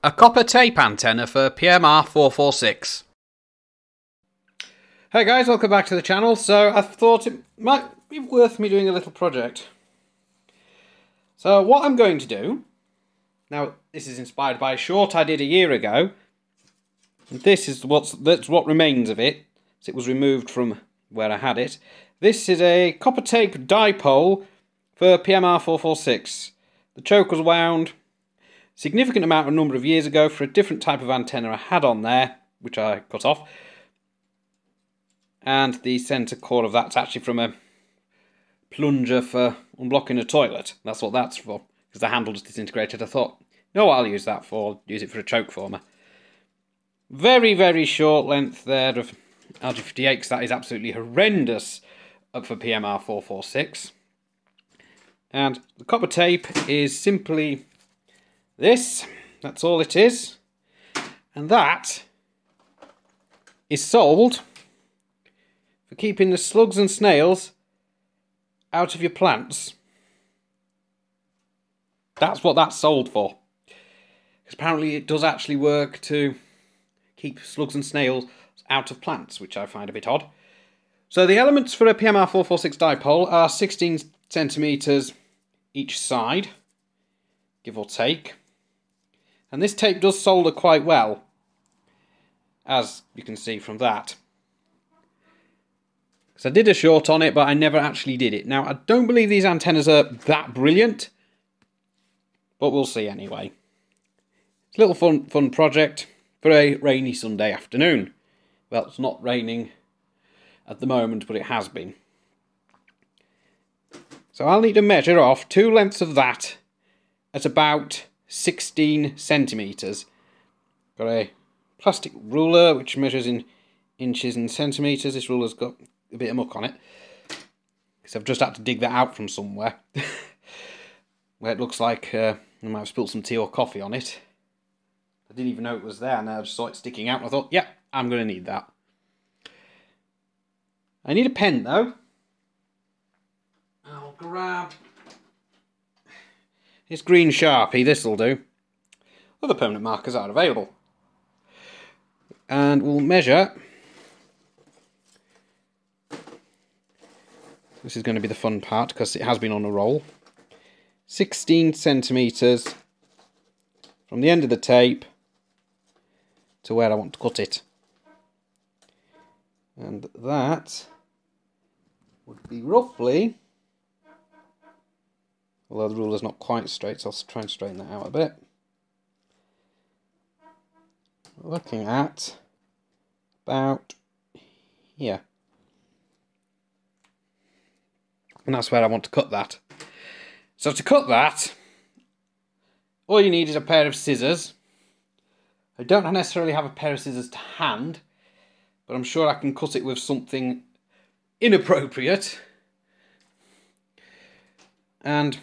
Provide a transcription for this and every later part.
A copper tape antenna for PMR446. Hey guys, welcome back to the channel. So I thought it might be worth me doing a little project. So what I'm going to do, now this is inspired by a short I did a year ago. This is that's what remains of it. So it was removed from where I had it. This is a copper tape dipole for PMR446. The choke was wound significant amount of number of years ago for a different type of antenna I had on there, which I cut off. And the centre core of that's actually from a plunger for unblocking a toilet. That's what that's for, because the handle just disintegrated. I thought, no, what I'll use that for, use it for a choke former. Very, very short length there of RG58, because that is absolutely horrendous for PMR446. And the copper tape is simply this. That's all it is. And that is sold for keeping the slugs and snails out of your plants. That's what that's sold for. Because apparently it does actually work to keep slugs and snails out of plants, which I find a bit odd. So the elements for a PMR446 dipole are 16 centimetres each side, give or take. And this tape does solder quite well, as you can see from that. So I did a short on it, but I never actually did it. Now, I don't believe these antennas are that brilliant, but we'll see anyway. It's a little fun project for a rainy Sunday afternoon. Well, it's not raining at the moment, but it has been. So I'll need to measure off two lengths of that at about 16 centimetres. Got a plastic ruler which measures in inches and centimetres. This ruler's got a bit of muck on it, because I've just had to dig that out from somewhere where it looks like I might have spilled some tea or coffee on it. I didn't even know it was there, and I just saw it sticking out and I thought, yeah, I'm going to need that. I need a pen though. I'll grab this green Sharpie, this'll do. Other permanent markers are available. And we'll measure. This is going to be the fun part, because it has been on a roll. 16 centimetres from the end of the tape to where I want to cut it. And that would be roughly, although the ruler's not quite straight, so I'll try and straighten that out a bit. We're looking at about here. And that's where I want to cut that. So to cut that, all you need is a pair of scissors. I don't necessarily have a pair of scissors to hand, but I'm sure I can cut it with something inappropriate. And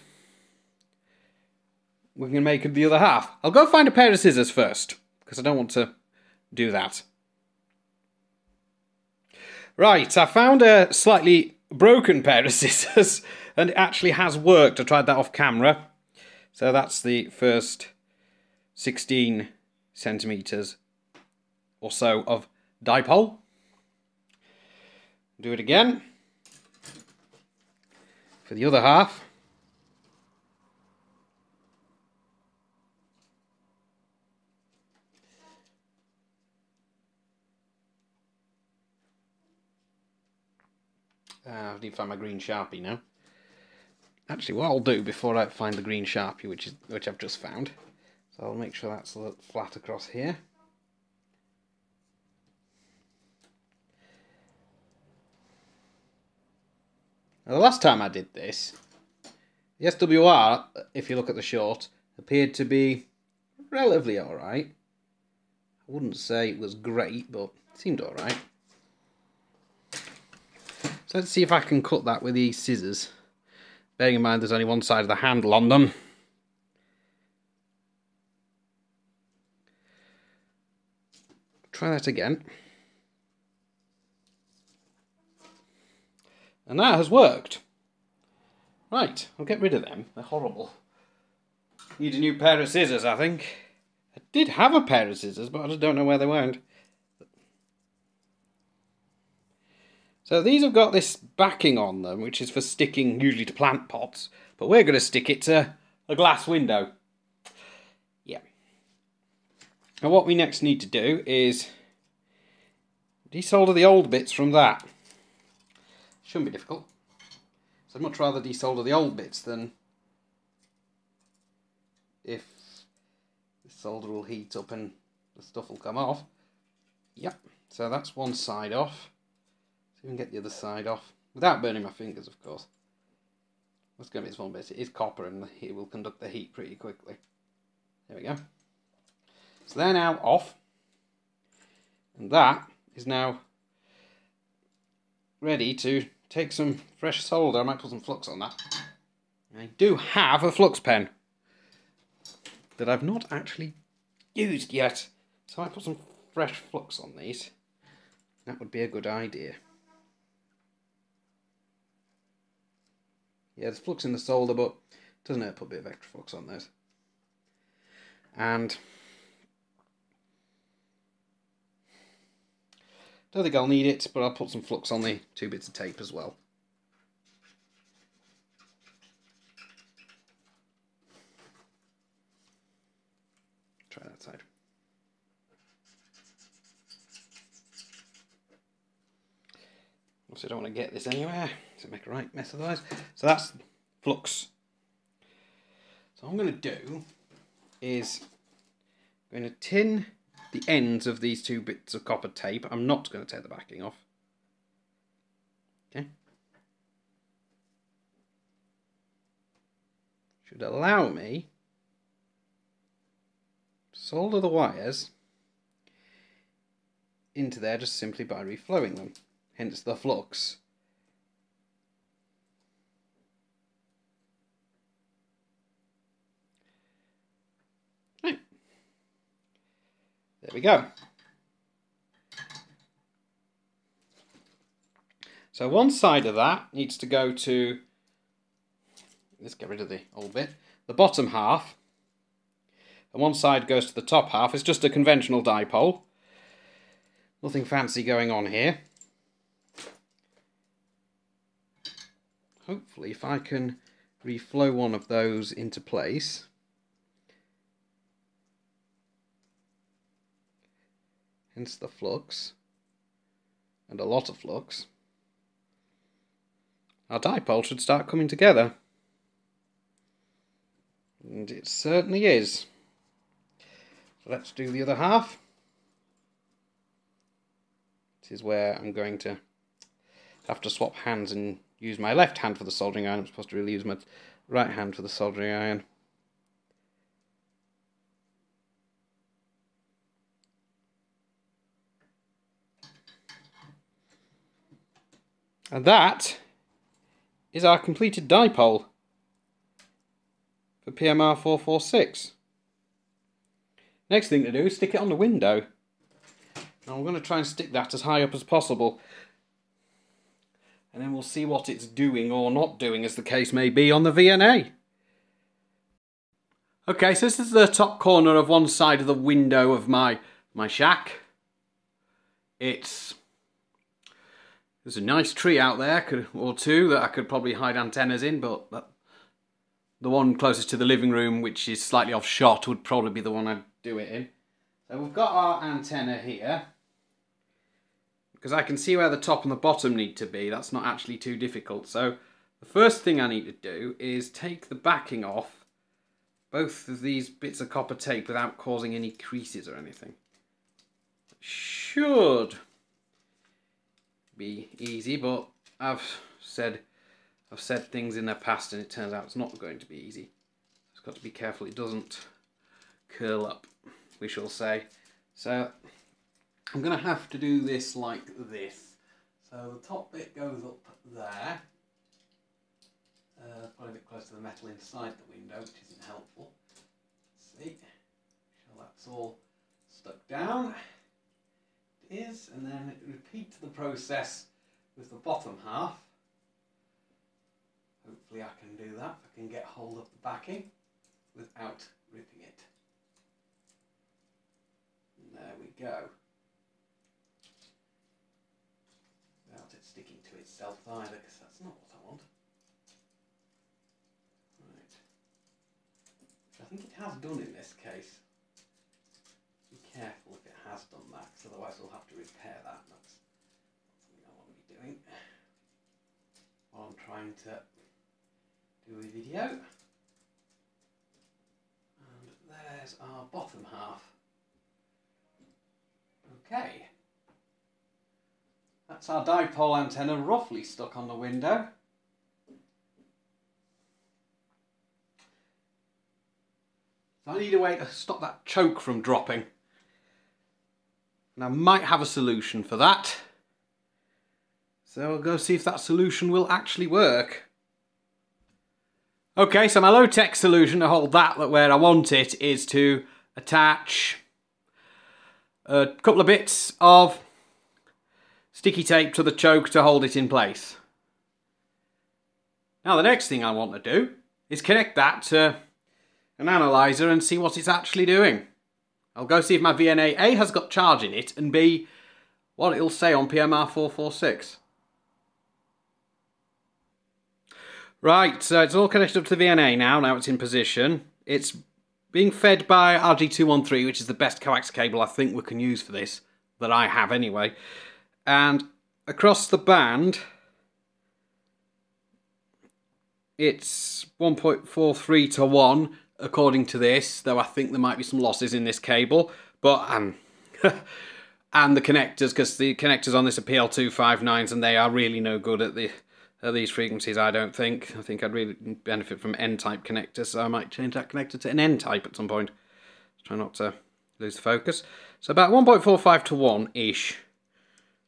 we can make the other half. I'll go find a pair of scissors first, because I don't want to do that. Right, I found a slightly broken pair of scissors, and it actually has worked. I tried that off camera. So that's the first 16 centimetres or so of dipole. Do it again for the other half. I need to find my green Sharpie now. Actually, what I'll do before I find the green Sharpie, which I've just found, so I'll make sure that's a little flat across here. Now, the last time I did this, the SWR, if you look at the short, appeared to be relatively alright. I wouldn't say it was great, but it seemed alright. So let's see if I can cut that with these scissors. Bearing in mind there's only one side of the handle on them. Try that again. And that has worked. Right, I'll get rid of them. They're horrible. Need a new pair of scissors, I think. I did have a pair of scissors, but I just don't know where they went. So these have got this backing on them, which is for sticking usually to plant pots, but we're going to stick it to a glass window. Yeah. Now what we next need to do is desolder the old bits from that. Shouldn't be difficult. So I'd much rather desolder the old bits than if the solder will heat up and the stuff will come off. Yep, so that's one side off. So we can get the other side off without burning my fingers, of course. That's going to be this one bit. It is copper and it will conduct the heat pretty quickly. There we go. So they're now off. And that is now ready to take some fresh solder. I might put some flux on that. I do have a flux pen that I've not actually used yet. So I put some fresh flux on these. That would be a good idea. Yeah, there's flux in the solder, but it doesn't hurt to put a bit of extra flux on those. And don't think I'll need it, but I'll put some flux on the 2 bits of tape as well. Try that side. Obviously I don't want to get this anywhere, so make a right mess otherwise. So that's flux. So what I'm going to do is I'm going to tin the ends of these 2 bits of copper tape. I'm not going to take the backing off. Okay. Should allow me to solder the wires into there just simply by reflowing them. Hence the flux. Right. There we go. So one side of that needs to go to, let's get rid of the old bit, the bottom half. And one side goes to the top half. It's just a conventional dipole. Nothing fancy going on here. Hopefully, if I can reflow one of those into place, hence the flux, and a lot of flux, our dipole should start coming together. And it certainly is. So let's do the other half. This is where I'm going to have to swap hands and use my left hand for the soldering iron. I'm supposed to really use my right hand for the soldering iron. And that is our completed dipole for PMR446. Next thing to do is stick it on the window. Now I'm going to try and stick that as high up as possible. And then we'll see what it's doing or not doing, as the case may be, on the VNA. Okay, so this is the top corner of one side of the window of my shack. There's a nice tree out there, or two, that I could probably hide antennas in, but the one closest to the living room, which is slightly off shot, would probably be the one I'd do it in. So we've got our antenna here. Because I can see where the top and the bottom need to be. That's not actually too difficult. So the first thing I need to do is take the backing off both of these bits of copper tape without causing any creases or anything. Should be easy, but I've said things in the past and it turns out it's not going to be easy. It's got to be careful it doesn't curl up, we shall say. So I'm going to have to do this like this. So the top bit goes up there. Probably a bit close to the metal inside the window, which isn't helpful. Let's see. Sure that's all stuck down. It is, and then repeat the process with the bottom half. Hopefully I can do that. I can get hold of the backing without ripping it. we go. Without it sticking to itself either, because that's not what I want. Right. Which I think it has done in this case. Be careful if it has done that, because otherwise we'll have to repair that. That's something I want to be doing while I'm trying to do a video. And there's our bottom half. Okay. That's our dipole antenna roughly stuck on the window. So I need a way to stop that choke from dropping. And I might have a solution for that. So I'll go see if that solution will actually work. Okay, so my low-tech solution to hold that where I want it is to attach a couple of bits of sticky tape to the choke to hold it in place. Now the next thing I want to do is connect that to an analyzer and see what it's actually doing. I'll go see if my VNA A has got charge in it and B what it'll say on PMR446. Right, so it's all connected up to the VNA now it's in position. It's being fed by RG213, which is the best coax cable I think we can use for this, that I have anyway. And across the band, it's 1.43 to 1, according to this, though I think there might be some losses in this cable. But, and the connectors, because the connectors on this are PL259s, and they are really no good at these frequencies, I don't think. I think I'd really benefit from N-type connectors, so I might change that connector to an N-type at some point. Try not to lose the focus. So about 1.45 to 1-ish.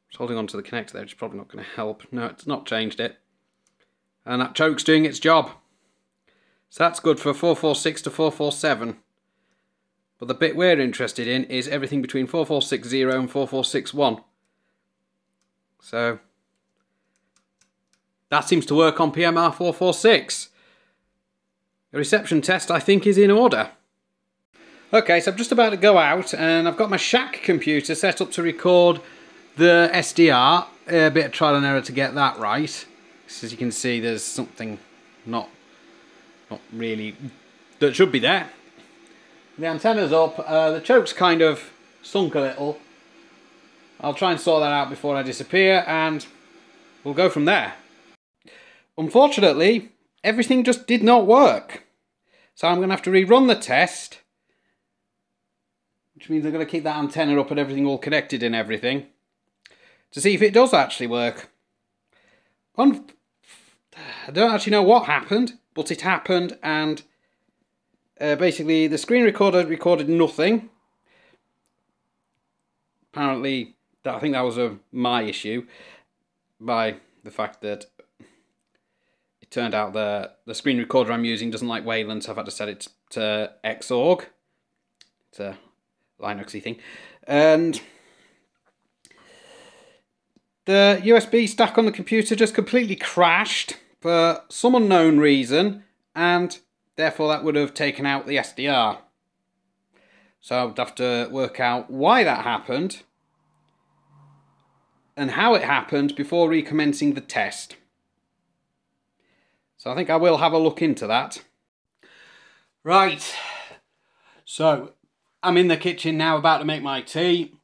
Just holding on to the connector there, which is probably not going to help. No, it's not changed it. And that choke's doing its job. So that's good for 446 to 447. But the bit we're interested in is everything between 4460 and 4461. So that seems to work on PMR446. The reception test, I think, is in order. Okay, so I'm just about to go out, and I've got my shack computer set up to record the SDR. A bit of trial and error to get that right. As you can see, there's something not really that should be there. The antenna's up. The choke's kind of sunk a little. I'll try and sort that out before I disappear, and we'll go from there. Unfortunately, everything just did not work. So I'm going to have to rerun the test, which means I'm going to keep that antenna up and everything all connected and everything, to see if it does actually work. I don't actually know what happened, but it happened, and basically the screen recorder recorded nothing. Apparently, I think that was my issue, by the fact that it turned out the screen recorder I'm using doesn't like Wayland, so I've had to set it to Xorg. It's a Linuxy thing. And the USB stack on the computer just completely crashed for some unknown reason, and therefore that would have taken out the SDR. So I would have to work out why that happened and how it happened before recommencing the test. So I think I will have a look into that. Right, so I'm in the kitchen now about to make my tea.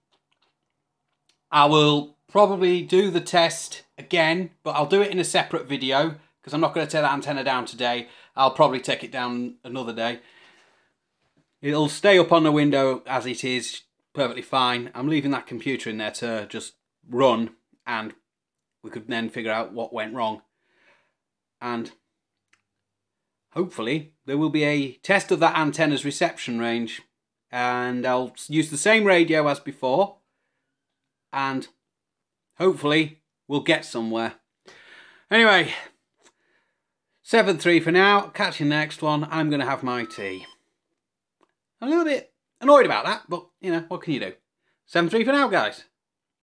I will probably do the test again, but I'll do it in a separate video because I'm not going to tear that antenna down today. I'll probably take it down another day. It'll stay up on the window as it is, perfectly fine. I'm leaving that computer in there to just run, and we could then figure out what went wrong. And hopefully there will be a test of that antenna's reception range, and I'll use the same radio as before, and hopefully we'll get somewhere. Anyway, 7-3 for now. Catch you next one. I'm going to have my tea. I'm a little bit annoyed about that, but, you know, what can you do? 7-3 for now, guys.